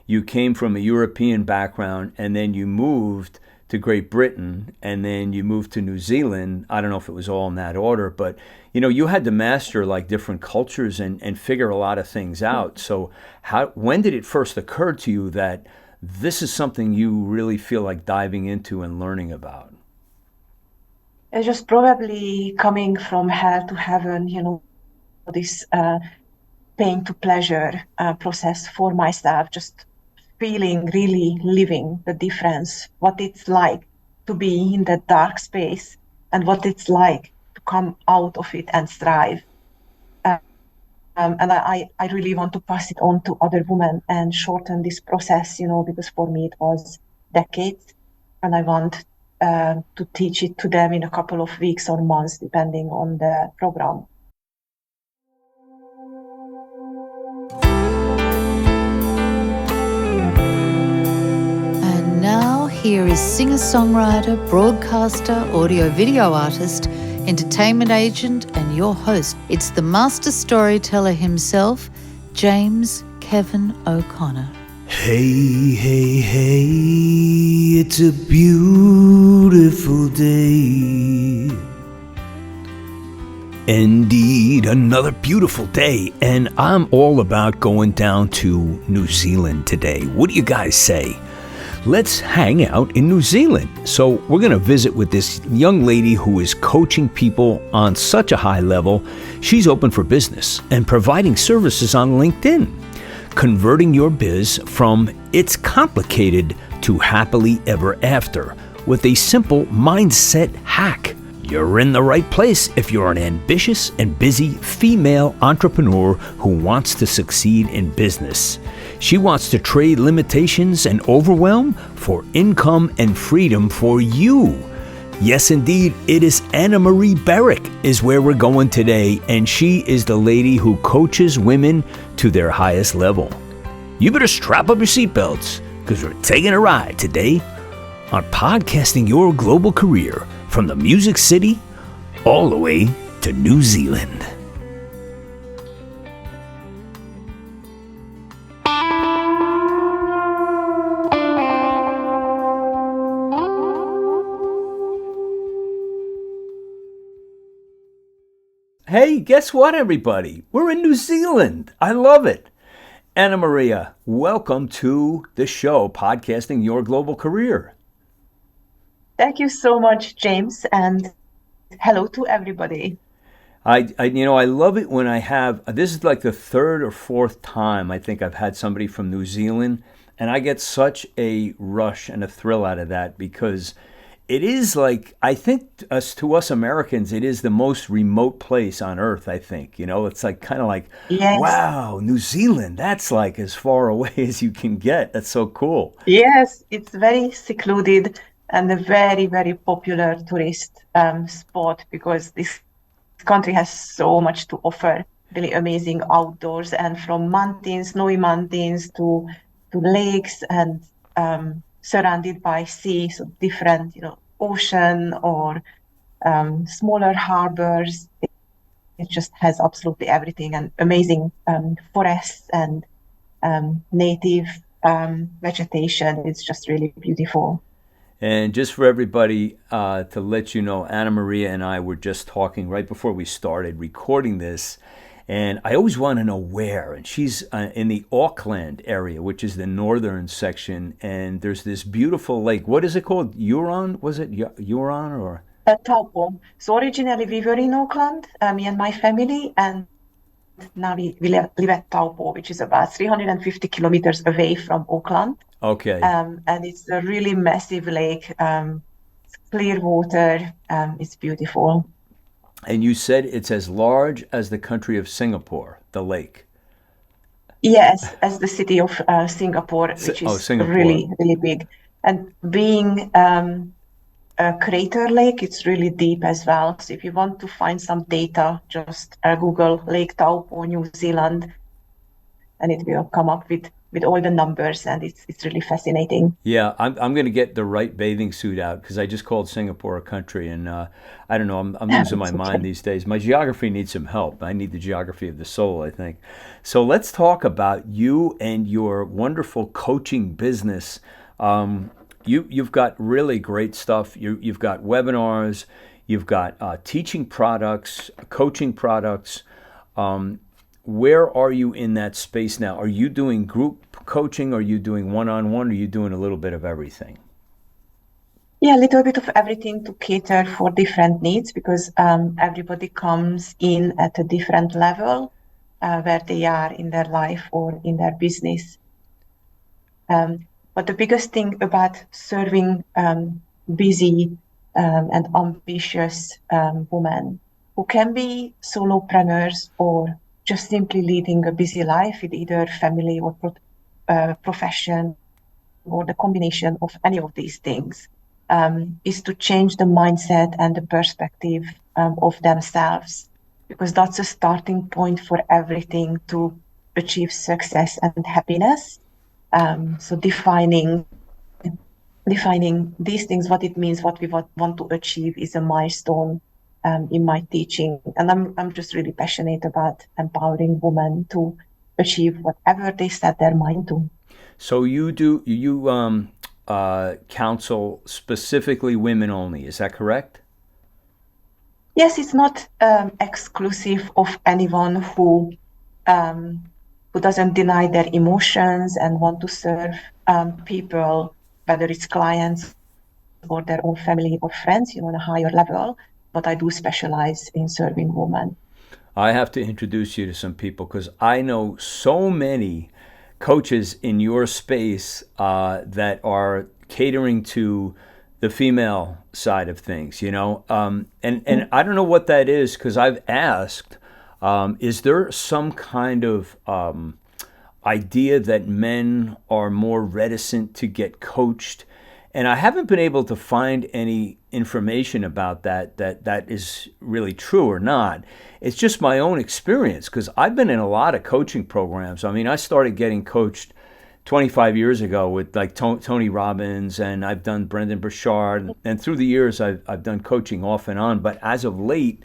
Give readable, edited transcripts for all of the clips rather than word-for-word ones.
you came from a European background and then you moved to Great Britain and then you moved to New Zealand. I don't know if it was all in that order, but you had to master like different cultures and figure a lot of things out. So when did it first occur to you that this is something you really feel like diving into and learning about? It's just probably coming from hell to heaven, this pain to pleasure process for myself, just feeling, really living the difference, what it's like to be in that dark space and what it's like to come out of it and thrive. And I really want to pass it on to other women and shorten this process, because for me it was decades, and I want to teach it to them in a couple of weeks or months, depending on the program. And now here is singer-songwriter, broadcaster, audio-video artist, entertainment agent and your host. It's the master storyteller himself, James Kevin O'Connor. Hey, hey, hey, it's a beautiful day. Indeed, another beautiful day, and I'm all about going down to New Zealand today. What do you guys say? Let's hang out in New Zealand. So we're going to visit with this young lady who is coaching people on such a high level. She's open for business and providing services on LinkedIn, converting your biz from it's complicated to happily ever after with a simple mindset hack. You're in the right place if you're an ambitious and busy female entrepreneur who wants to succeed in business. She wants to trade limitations and overwhelm for income and freedom for you. Yes, indeed, it is Annamaria Berek is where we're going today, and she is the lady who coaches women to their highest level. You better strap up your seatbelts, because we're taking a ride today on podcasting your global career from the Music City all the way to New Zealand. Hey, guess what, everybody? We're in New Zealand. I love it. Annamaria, welcome to the show, Podcasting Your Global Career. Thank you so much, James, and hello to everybody. I love it when I have, this is like the third or fourth time I think I've had somebody from New Zealand, and I get such a rush and a thrill out of that because it is like, I think to us Americans, it is the most remote place on earth, I think. It's like kind of like, Yes, wow, New Zealand, that's like as far away as you can get. That's so cool. yes, it's very secluded and a very, very popular tourist spot because this country has so much to offer, really amazing outdoors, and from mountains, snowy mountains to lakes, and surrounded by sea, so different, ocean or smaller harbors. It just has absolutely everything, and amazing forests and native vegetation. It's just really beautiful. And just for everybody to let you know, Anna Maria and I were just talking right before we started recording this. And I always want to know where. And she's in the Auckland area, which is the northern section. And there's this beautiful lake. What is it called? Huron? Was it Huron or? Taupo. So originally we were in Auckland, me and my family, and now we live at Taupo, which is about 350 kilometers away from Auckland. Okay. And it's a really massive lake, clear water. It's beautiful. And you said it's as large as the country of Singapore, the lake. Yes, as the city of Singapore, which Oh, is Singapore. really, really big. And being a crater lake, it's really deep as well. So if you want to find some data, just Google Lake Taupo, New Zealand, and it will come up with with all the numbers, and it's really fascinating. Yeah, I'm going to get the right bathing suit out because I just called Singapore a country, and I don't know. I'm losing my It's mind okay. these days. My geography needs some help. I need the geography of the soul, I think. So let's talk about you and your wonderful coaching business. You've got really great stuff. You've got webinars, you've got teaching products, coaching products. Where are you in that space now? Are you doing group coaching? Are you doing one-on-one? Are you doing a little bit of everything? Yeah, a little bit of everything to cater for different needs because everybody comes in at a different level where they are in their life or in their business. But the biggest thing about serving busy and ambitious women who can be solopreneurs or just simply leading a busy life with either family or profession or the combination of any of these things is to change the mindset and the perspective of themselves, because that's a starting point for everything to achieve success and happiness. So defining these things, what it means, what we want to achieve, is a milestone in my teaching, and I'm just really passionate about empowering women to achieve whatever they set their mind to. So you counsel specifically women only. Is that correct? Yes, it's not exclusive of anyone um, who doesn't deny their emotions and want to serve people, whether it's clients or their own family or friends, on a higher level. But I do specialize in serving women. I have to introduce you to some people because I know so many coaches in your space that are catering to the female side of things, and I don't know what that is because I've asked, is there some kind of idea that men are more reticent to get coached? And I haven't been able to find any information about that is really true or not. It's just my own experience because I've been in a lot of coaching programs. I mean, I started getting coached 25 years ago with like Tony Robbins, and I've done Brendan Burchard, and through the years I've done coaching off and on. But as of late,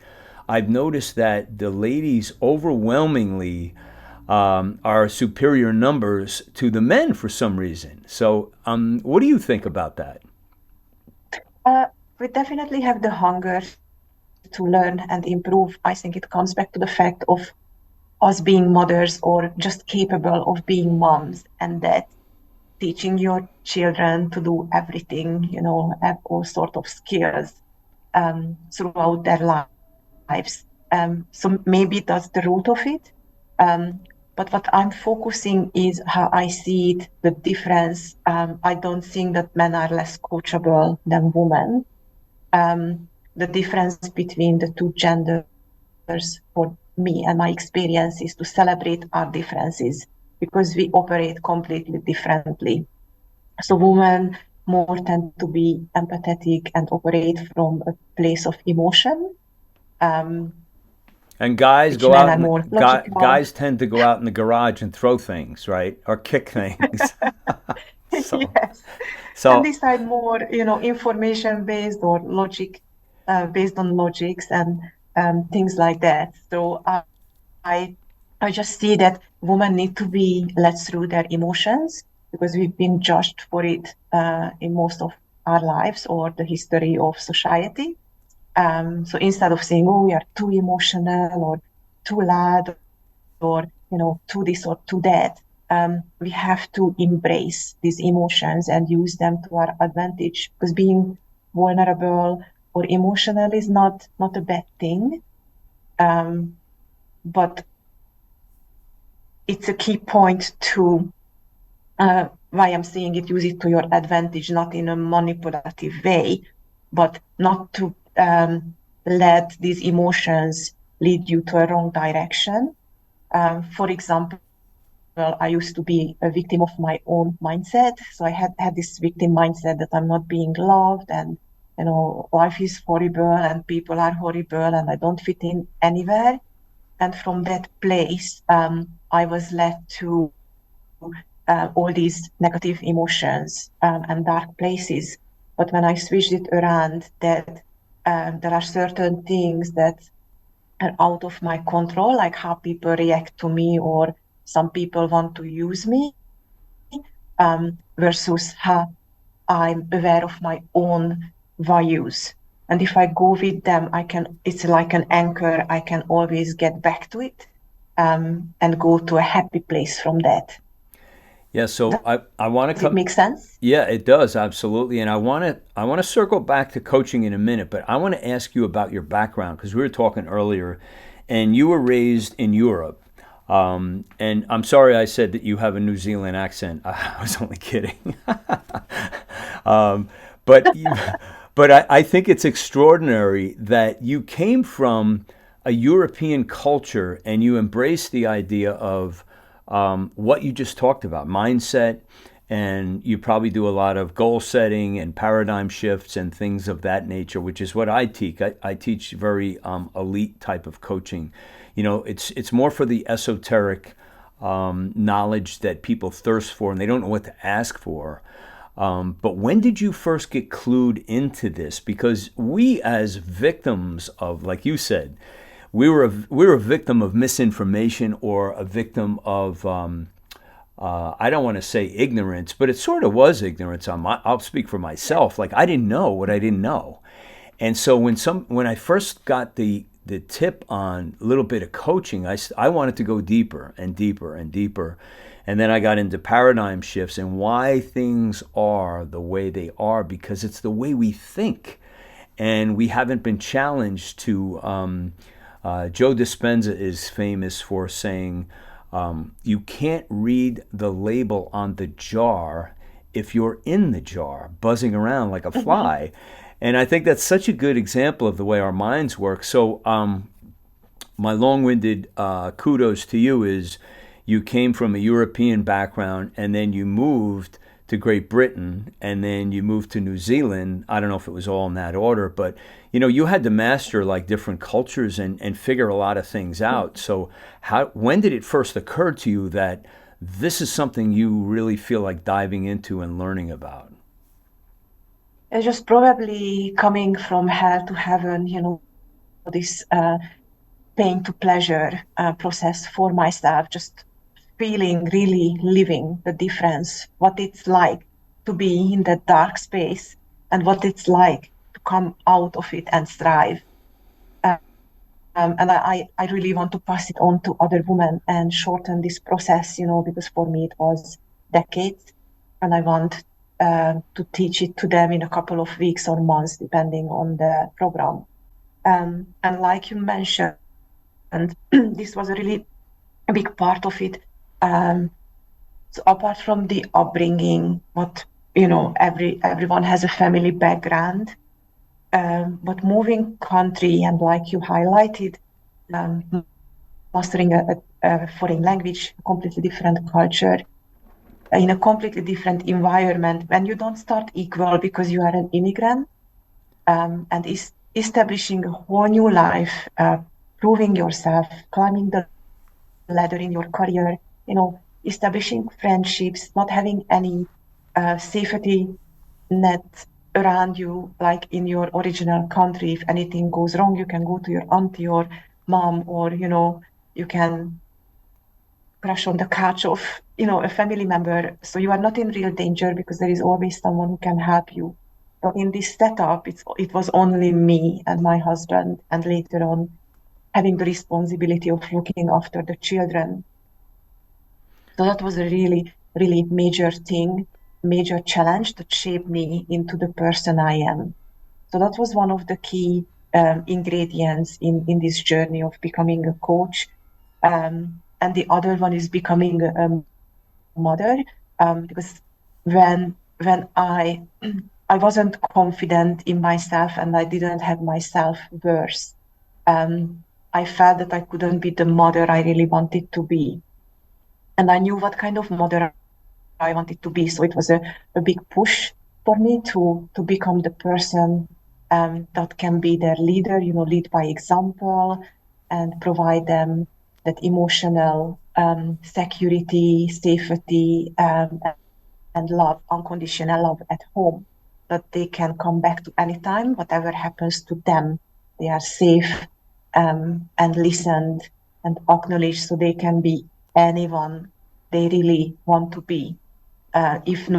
I've noticed that the ladies overwhelmingly are superior numbers to the men for some reason. So, what do you think about that? Uh, we definitely have the hunger to learn and improve. I think it comes back to the fact of us being mothers or just capable of being moms, and that teaching your children to do everything, have all sort of skills throughout their lives. So maybe that's the root of it. Um, but what I'm focusing is how I see it, the difference. I don't think that men are less coachable than women. The difference between the two genders for me and my experience is to celebrate our differences because we operate completely differently. So women more tend to be empathetic and operate from a place of emotion, um, And guys which go men out are and more logical. guys tend to go out in the garage and throw things, right, or kick things. so, Yes, and so decide more, information based or logic, based on logics and things like that. So I I just see that women need to be led through their emotions because we've been judged for it in most of our lives or the history of society. So instead of saying, "Oh, we are too emotional or too loud or too this or too that," we have to embrace these emotions and use them to our advantage. Because being vulnerable or emotional is not a bad thing, um, but it's a key point to why I'm saying it, use it to your advantage, not in a manipulative way, but not to let these emotions lead you to a wrong direction. For example, I used to be a victim of my own mindset. So I had this victim mindset that I'm not being loved and, life is horrible and people are horrible and I don't fit in anywhere. And from that place, I was led to all these negative emotions and dark places. But when I switched it around, that there are certain things that are out of my control, like how people react to me, or some people want to use me, versus how I'm aware of my own values. And if I go with them, it's like an anchor. I can always get back to it and go to a happy place from that. Yeah, so I want to Does it come. make sense? Yeah, it does absolutely, and I want to circle back to coaching in a minute, but I want to ask you about your background because we were talking earlier, and you were raised in Europe, and I'm sorry I said that you have a New Zealand accent. I was only kidding, but I think it's extraordinary that you came from a European culture and you embraced the idea of what you just talked about, mindset, and you probably do a lot of goal setting and paradigm shifts and things of that nature, which is what I teach. I teach very elite type of coaching. You know, it's more for the esoteric knowledge that people thirst for and they don't know what to ask for. But when did you first get clued into this? Because we as victims of, like you said, we were a victim of misinformation or a victim of I don't want to say ignorance, but it sort of was ignorance. I'll speak for myself. Like I didn't know what I didn't know, and so when I first got the tip on a little bit of coaching, I wanted to go deeper and deeper and deeper, and then I got into paradigm shifts and why things are the way they are because it's the way we think, and we haven't been challenged to. Joe Dispenza is famous for saying, you can't read the label on the jar if you're in the jar, buzzing around like a fly. And I think that's such a good example of the way our minds work. So my long-winded kudos to you is you came from a European background and then you moved to Great Britain and then you moved to New Zealand. I don't know if it was all in that order, but you know, you had to master like different cultures and figure a lot of things out. So when did it first occur to you that this is something you really feel like diving into and learning about? It's just probably coming from hell to heaven, this pain to pleasure process for myself, just feeling, really living the difference, what it's like to be in that dark space and what it's like to come out of it and strive. And I really want to pass it on to other women and shorten this process, because for me it was decades, and I want to teach it to them in a couple of weeks or months, depending on the program. And like you mentioned, this was a really big part of it. So apart from the upbringing, what everyone has a family background, but moving country and like you highlighted, mastering a foreign language, a completely different culture, in a completely different environment, when you don't start equal because you are an immigrant, and establishing a whole new life, proving yourself, climbing the ladder in your career, establishing friendships, not having any safety net around you, like in your original country. If anything goes wrong, you can go to your auntie or mom, or, you can crash on the couch of, a family member. So you are not in real danger because there is always someone who can help you. But in this setup, it was only me and my husband, and later on having the responsibility of looking after the children. So that was a really, really major thing, major challenge that shaped me into the person I am. So that was one of the key ingredients in this journey of becoming a coach. And the other one is becoming a mother, because when I wasn't confident in myself and I didn't have my self-worth, I felt that I couldn't be the mother I really wanted to be. And I knew what kind of mother I wanted to be. So it was a big push for me to become the person that can be their leader, lead by example and provide them that emotional security, safety, and love, unconditional love at home, that they can come back to anytime, whatever happens to them. They are safe, and listened and acknowledged, so they can be anyone they really want to be, if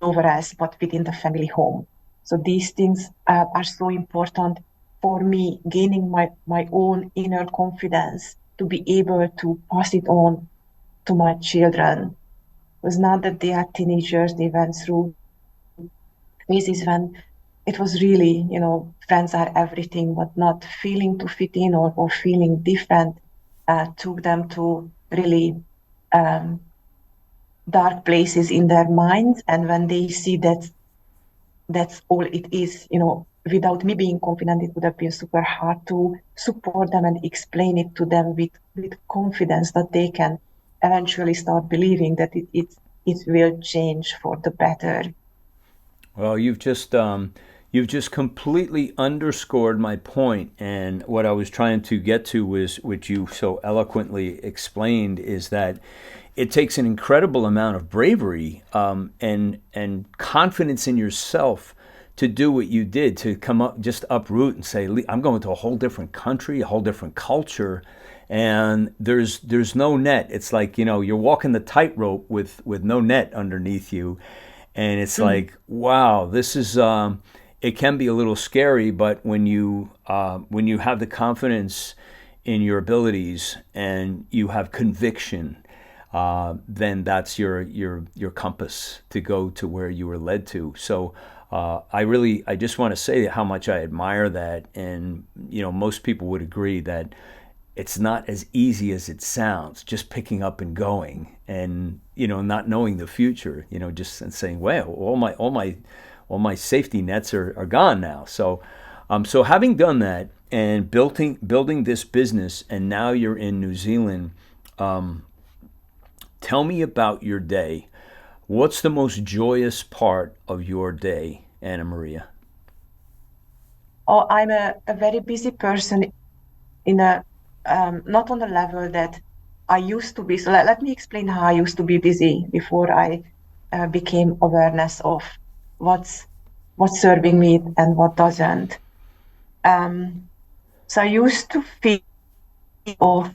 nowhere else but within the family home. So these things are so important for me, gaining my own inner confidence to be able to pass it on to my children. Because now that they are teenagers, they went through phases when it was really, friends are everything, but not feeling to fit in, or feeling different took them to really um, dark places in their minds. And when they see that that's all it is, without me being confident, it would have been super hard to support them and explain it to them with confidence, that they can eventually start believing that it will change for the better. Well, you've just completely underscored my point, and what I was trying to get to was, which you so eloquently explained, is that it takes an incredible amount of bravery, and confidence in yourself to do what you did, to come up, just uproot and say, I'm going to a whole different country, a whole different culture, and there's no net. It's like, you're walking the tightrope with no net underneath you. And it's like, wow, this is, it can be a little scary, but when you have the confidence in your abilities and you have conviction, then that's your compass to go to where you were led to. So I just want to say how much I admire that. And, most people would agree that it's not as easy as it sounds, just picking up and going, and not knowing the future, just and saying, well, all my safety nets are gone now. So so having done that and building this business, and now you're in New Zealand, tell me about your day. What's the most joyous part of your day, Annamaria? Oh, I'm a very busy person, in a not on the level that I used to be. So let me explain how I used to be busy before I became awareness of what's serving me and what doesn't. So I used to feel of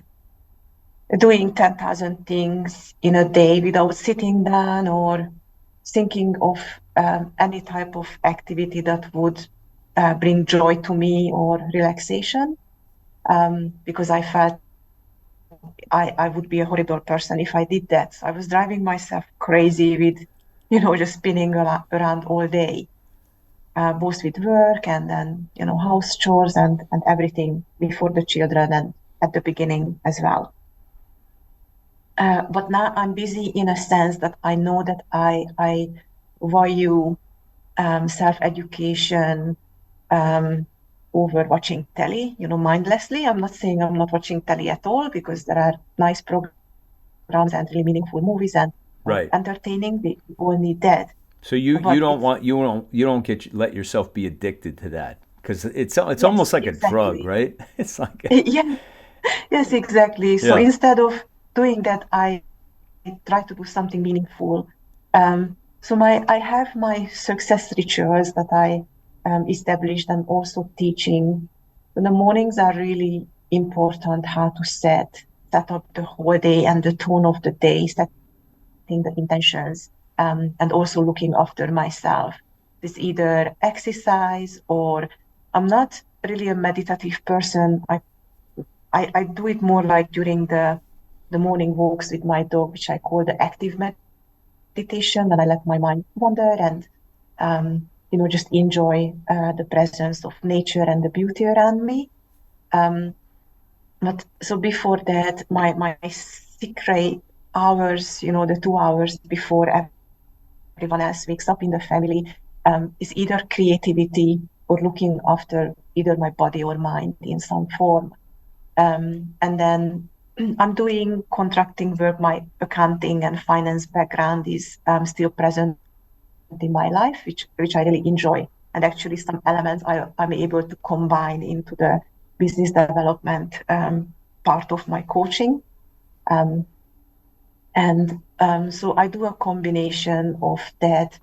doing 10,000 things in a day without sitting down or thinking of any type of activity that would bring joy to me or relaxation, because I felt I would be a horrible person if I did that. So I was driving myself crazy with, just spinning around all day, both with work and then, house chores and everything before the children and at the beginning as well. But now I'm busy in a sense that I know that I value self-education over watching telly, mindlessly. I'm not saying I'm not watching telly at all, because there are nice programs and really meaningful movies and Right. entertaining. We all need that. So you don't let yourself be addicted to that, because it's Yes, almost like a drug, exactly. right? It's like Yeah, yes, exactly. So yeah. instead of doing that, I try to do something meaningful. So I have my success rituals that I established, and also teaching. So the mornings are really important, how to set up the whole day and the tone of the day, setting the intentions, and also looking after myself. It's either exercise, or I'm not really a meditative person. I do it more like during the morning walks with my dog, which I call the active meditation, and I let my mind wander and just enjoy the presence of nature and the beauty around me. But so before that, my secret hours, the 2 hours before everyone else wakes up in the family, is either creativity or looking after either my body or mind in some form. And then I'm doing contracting work. My accounting and finance background is still present in my life, which I really enjoy. And actually, some elements I'm able to combine into the business development part of my coaching. And so I do a combination of that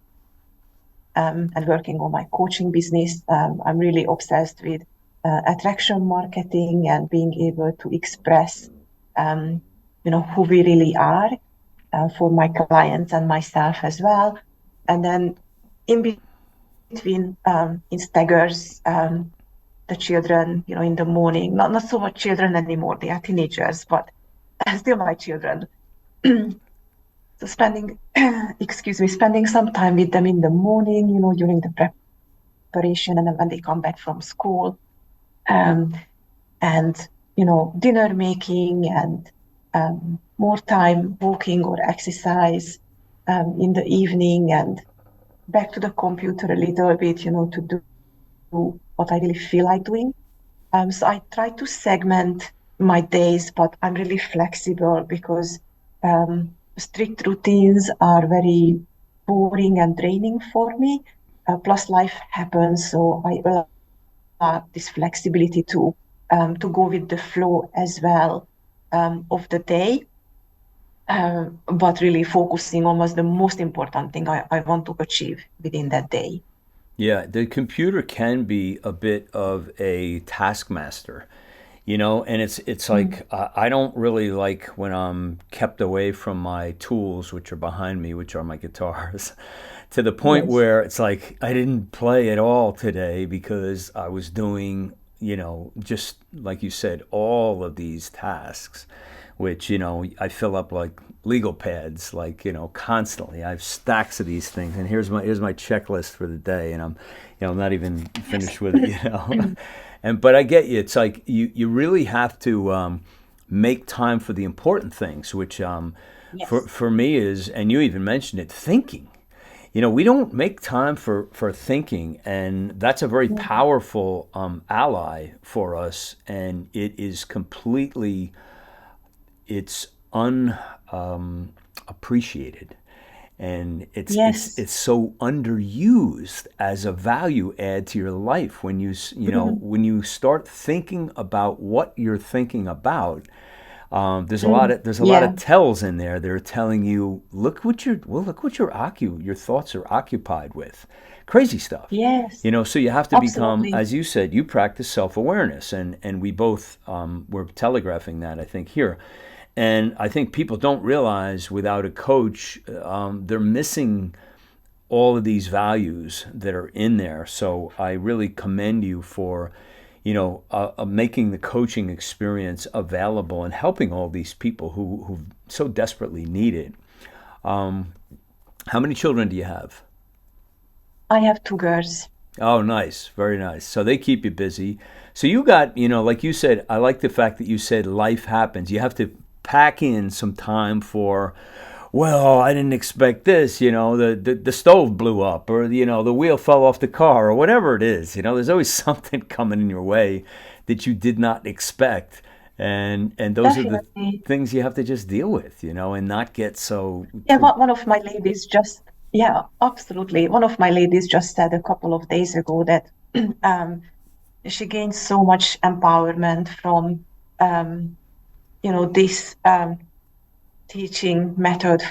and working on my coaching business. I'm really obsessed with attraction marketing and being able to express, who we really are for my clients and myself as well. And then in between, in staggers, the children, in the morning, not so much children anymore, they are teenagers, but still my children. So spending some time with them in the morning, during the preparation, and then when they come back from school, um, and dinner making, and more time walking or exercise in the evening, and back to the computer a little bit, to do what I really feel like doing. So I try to segment my days, but I'm really flexible because strict routines are very boring and draining for me. Plus, life happens, so I allow this flexibility to go with the flow as well of the day. But really focusing on what's the most important thing I want to achieve within that day. Yeah, the computer can be a bit of a taskmaster, and it's like I don't really like when I'm kept away from my tools, which are behind me, which are my guitars, to the point Yes. where it's like I didn't play at all today because I was doing, just like you said, all of these tasks, which, I fill up like legal pads, like, constantly. I have stacks of these things, and here's my checklist for the day, and I'm not even finished with it. But I get you. It's like you really have to make time for the important things, which Yes. for me is, and you even mentioned it, thinking. We don't make time for thinking, and that's a very powerful ally for us, and it is completely, it's appreciated, and Yes. it's so underused as a value add to your life when when you start thinking about what you're thinking about. There's a lot Yeah. of tells in there that are telling you, look what your thoughts are occupied with, crazy stuff. Yes. So you have to become, Absolutely. as you said, you practice self-awareness, and we both were telegraphing that, I think, here. And I think people don't realize without a coach, they're missing all of these values that are in there. So I really commend you for, making the coaching experience available and helping all these people who so desperately need it. How many children do you have? I have two girls. Oh, nice. Very nice. So they keep you busy. So you got, like you said, I like the fact that you said life happens. You have to pack in some time for, well, I didn't expect this, the stove blew up, or, the wheel fell off the car, or whatever it is. There's always something coming in your way that you did not expect. And those are the Definitely. things you have to just deal with, and not get so Yeah, too. one of my ladies just, yeah, absolutely. One of my ladies just said a couple of days ago that um, she gained so much empowerment from, um, this teaching method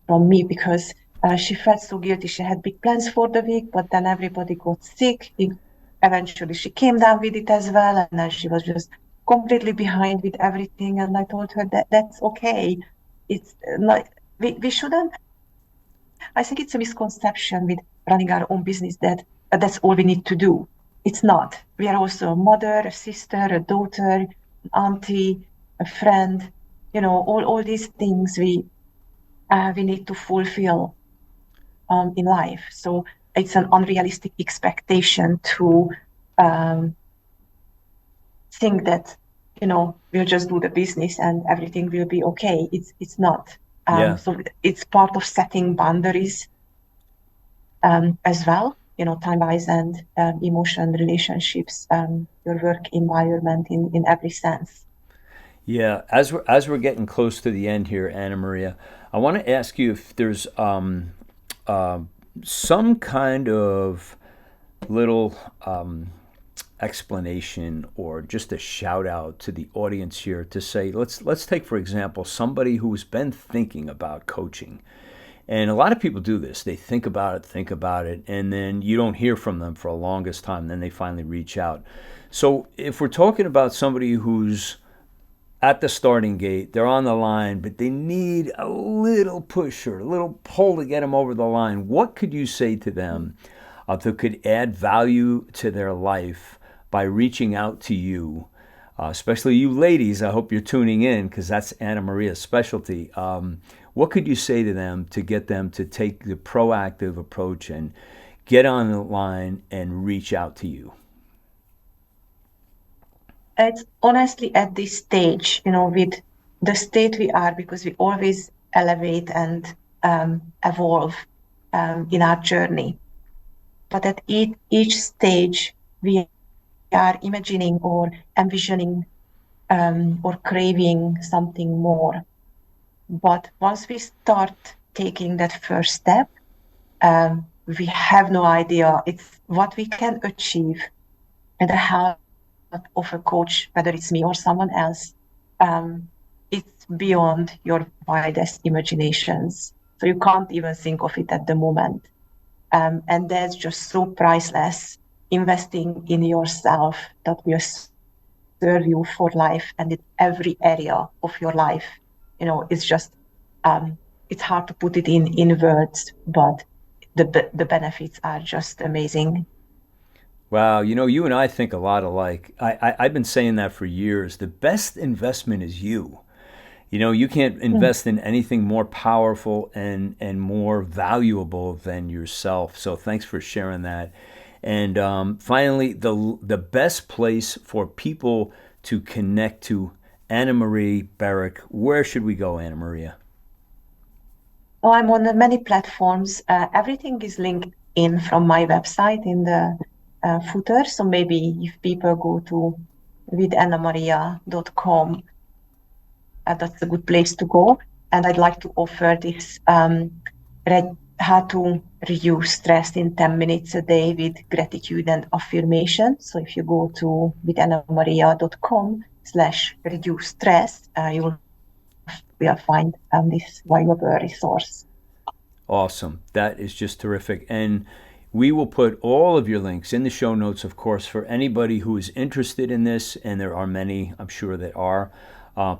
from me because she felt so guilty. She had big plans for the week, but then everybody got sick. Eventually, she came down with it as well, and then she was just completely behind with everything. And I told her that that's okay. It's not. We shouldn't. I think it's a misconception with running our own business that that's all we need to do. It's not. We are also a mother, a sister, a daughter, an auntie, a friend. All these things we need to fulfill in life. So it's an unrealistic expectation to um, think that we'll just do the business and everything will be okay. It's not. Yeah. So it's part of setting boundaries as well. Time-wise and emotion, relationships, your work environment in every sense. Yeah, as we're getting close to the end here, Anna Maria, I want to ask you if there's uh, some kind of little explanation or just a shout out to the audience here to say, let's take, for example, somebody who's been thinking about coaching. And a lot of people do this. They think about it, and then you don't hear from them for a longest time. Then they finally reach out. So if we're talking about somebody who's at the starting gate, they're on the line, but they need a little push or a little pull to get them over the line, what could you say to them that could add value to their life by reaching out to you, especially you ladies? I hope you're tuning in because that's Annamaria's specialty. What could you say to them to get them to take the proactive approach and get on the line and reach out to you? It's honestly at this stage, with the state we are, because we always elevate and evolve in our journey. But at each stage, we are imagining or envisioning or craving something more. But once we start taking that first step, we have no idea. It's what we can achieve and how of a coach, whether it's me or someone else, it's beyond your wildest imaginations. So you can't even think of it at the moment. And that's just so priceless, investing in yourself that will serve you for life and in every area of your life. It's just, it's hard to put it in words, but the benefits are just amazing. Wow, you and I think a lot alike. I've been saying that for years. The best investment is you. You can't invest in anything more powerful and more valuable than yourself. So thanks for sharing that. And finally, the best place for people to connect to Annamaria Berek. Where should we go, Annamaria? Oh, I'm on many platforms. Everything is linked in from my website in the footer. So maybe if people go to withannamaria.com, that's a good place to go. And I'd like to offer this how to reduce stress in 10 minutes a day with gratitude and affirmation. So if you go to withannamaria.com/reduce stress, you will find this valuable resource. Awesome. That is just terrific. And we will put all of your links in the show notes, of course, for anybody who is interested in this, and there are many, I'm sure, that are.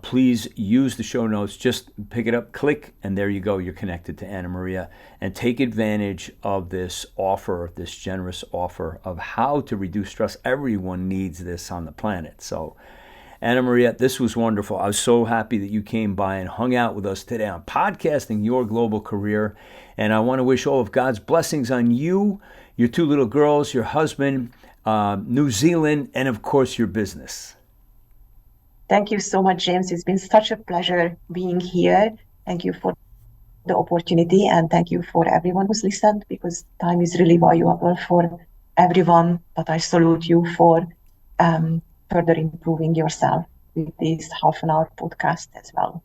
Please use the show notes. Just pick it up, click, and there you go. You're connected to Annamaria. And take advantage of this offer, this generous offer of how to reduce stress. Everyone needs this on the planet. So, Annamaria, this was wonderful. I was so happy that you came by and hung out with us today on Podcasting Your Global Career. And I want to wish all of God's blessings on you, your two little girls, your husband, New Zealand, and of course, your business. Thank you so much, James. It's been such a pleasure being here. Thank you for the opportunity, and thank you for everyone who's listened, because time is really valuable for everyone. But I salute you for further improving yourself with this half-an-hour podcast as well.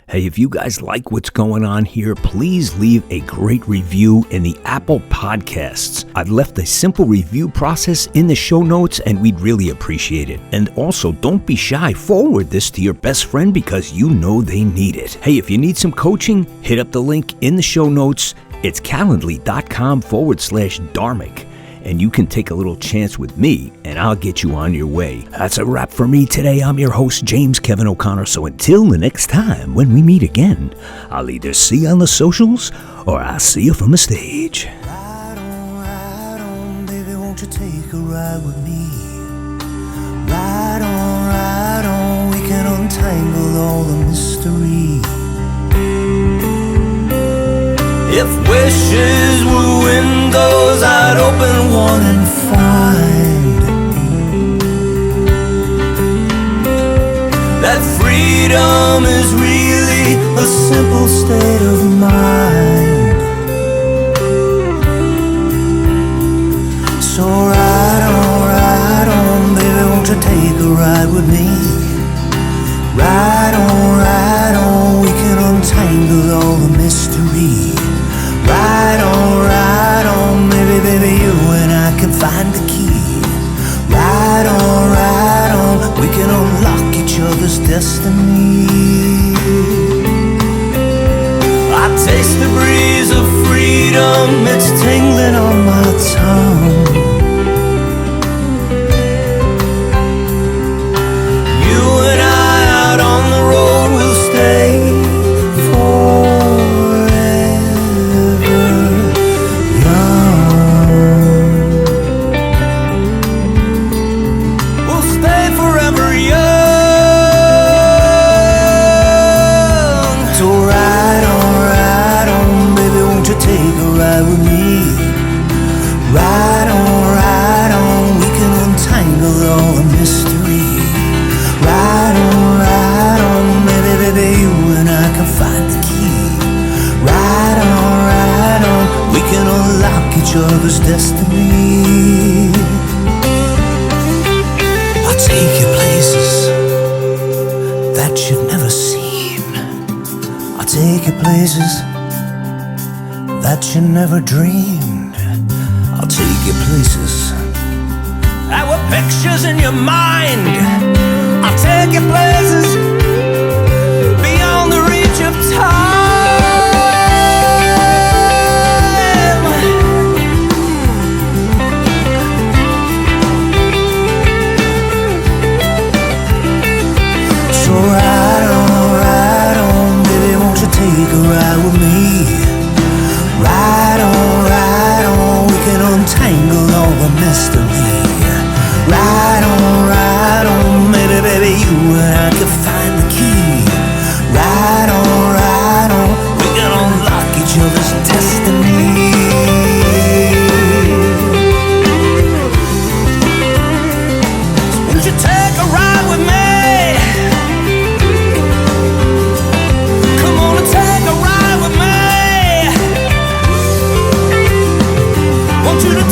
Hey, if you guys like what's going on here, please leave a great review in the Apple Podcasts. I've left a simple review process in the show notes, and we'd really appreciate it. And also, don't be shy. Forward this to your best friend because you know they need it. Hey, if you need some coaching, hit up the link in the show notes. It's calendly.com/dharmic. And you can take a little chance with me, and I'll get you on your way. That's a wrap for me today. I'm your host, James Kevin O'Connor. So until the next time when we meet again, I'll either see you on the socials or I'll see you from the stage. Ride on, baby, won't you take a ride with me? Ride on, we can untangle all the mystery. If wishes were windows, I'd open one and find that freedom is really a simple state of mind. So ride on, baby, won't you take a ride with me? Ride on, we can untangle all the mystery. Ride on, maybe, baby, you and I can find the key. Ride come, it's tingling on my tongue. You and I out on the road will stay forever young. We'll stay forever young. So ride on, baby, won't you take a ride with me? Ride on, we can untangle all the mystery. Ride on, baby, baby, you and I can find the key. Ride on, we can unlock each other's destiny. I'll take you places that you've never seen. I'll take you places that you never dreamed. I'll take you places that were pictures in your mind. I'll take you places beyond the reach of time. So ride on, baby, won't you take a ride with me? Ride on, we can untangle all the mystery. Ride on, baby, baby, you and I can find the key. Ride on, we can unlock each other's destiny. So won't you take a ride with me? Come on and take a ride with me. Want you to